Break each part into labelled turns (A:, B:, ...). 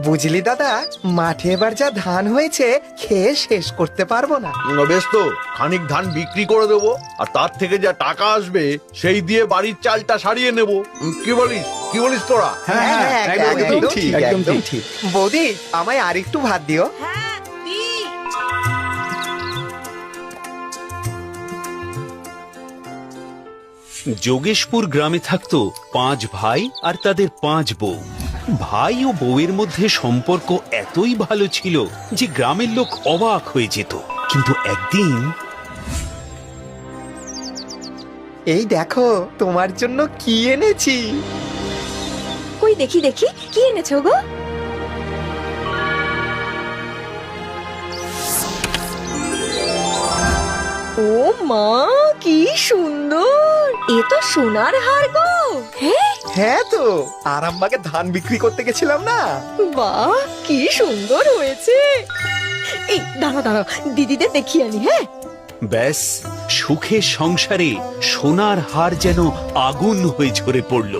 A: বুঝলি দাদা, মাঠে এবার যা ধান হয়েছে খেয়ে শেষ করতে পারবো না।
B: বেশ তো, খানিক ধান বিক্রি করে দেবো, আর তার থেকে যা টাকা আসবে সেই দিয়ে বাড়ির চালটা সারিয়ে নেব। কি বলিস তোরা?
A: হ্যাঁ, একদম ঠিক,
C: একদম
A: একদম ঠিক। বৌদি, আমায় আরেকটু ভাত দিও।
D: যোগেশপুর গ্রামে থাকতো 5 ভাই আর তাদের 5 বউ। ভাই ও বউয়ের মধ্যে সম্পর্ক এতই ভালো ছিল যে গ্রামের লোক অবাক হয়ে যেত। কিন্তু একদিন
A: এই দেখো, তোমার জন্য কি এনেছি।
E: কই দেখি দেখি, কি এনেছো গো? ও মা, কি সুন্দর! এ তো সোনার হার গো। হ্যাঁ,
A: হ্যাঁ তো, আরামবাগে ধান বিক্রি করতে গেছিলাম না।
E: বাহ, কি সুন্দর হয়েছে। এই দাঁড়াও দাঁড়াও, দিদিদের দেখিয়ে আনি। হ্যাঁ,
D: ব্যাস, সুখের সংসারে সোনার হার যেন আগুন হয়ে ঝরে পড়ল।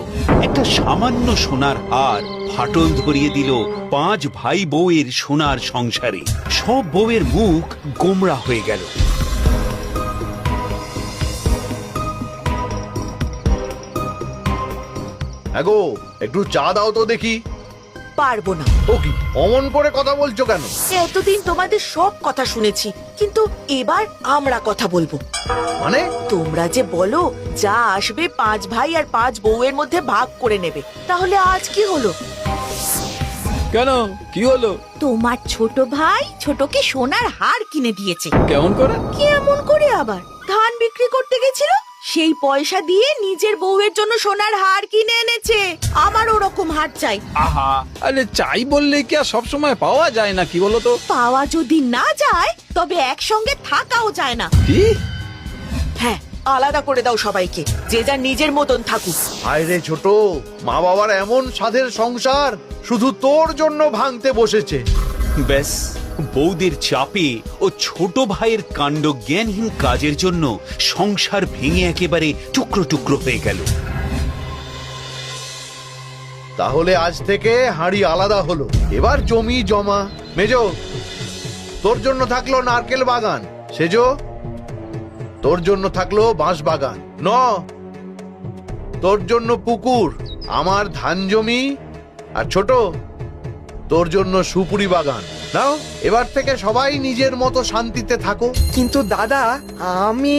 D: একটা সামান্য সোনার হার ফাটল ধরিয়ে দিল 5 ভাই বউয়ের সোনার সংসারে। সব বউয়ের মুখ গোমড়া হয়ে গেল।
B: গো, একটু চা দাও তো দেখি।
F: পারবো না।
B: ও কি অমন করে কথা বলছো কেন?
F: এতদিন তোমাদের সব কথা শুনেছি, কিন্তু এবার আমরা কথা বলবো।
B: মানে?
F: তোমরা যে বলো যা আসবে 5 ভাই আর 5 বউয়ের মধ্যে ভাগ করে নেবে, তাহলে আজ কি হলো?
C: কেন, কি হলো?
F: তোমার ছোট ভাই ছোটকে সোনার হার কিনে দিয়েছে।
C: কেমন করে?
F: কেমন করে আবার? ধান বিক্রি করতে গেছিল, সেই পয়সা দিয়ে নিজের বউয়ের জন্য সোনার হার কিনে এনেছে। আমার ওরকম হার চাই।
C: আহা, আরে চাই বললে কি আর সবসময় পাওয়া যায় না, কি বলো তো?
F: পাওয়া যদি না যায়, তবে একসঙ্গে থাকাও যায় না।
C: কি?
F: হ্যাঁ, আলাদা করে দাও সবাইকে, যে যার নিজের মতন থাকুক।
B: হায় রে ছোট, মা বাবার এমন সাধের সংসার শুধু তোর জন্য ভাঙতে বসেছে।
D: ব্যাস, বউদের চাপে ও ছোট ভাইয়ের কাণ্ডজ্ঞানহীন কাজের জন্য সংসার ভেঙে একেবারে টুকরো টুকরো হয়ে গেল।
B: তাহলে আজ থেকে হাঁড়ি আলাদা হলো। এবার জমি জমা। মেজো, তোর জন্য থাকলো নারকেল বাগান। সেজো, তোর জন্য থাকলো বাঁশ বাগান। ন, তোর জন্য পুকুর, আমার ধান জমি। আর ছোট, তোর জন্য সুপুরি বাগান। নাও, এবার থেকে সবাই নিজের মতো শান্তিতে থাকো।
A: কিন্তু দাদা, আমি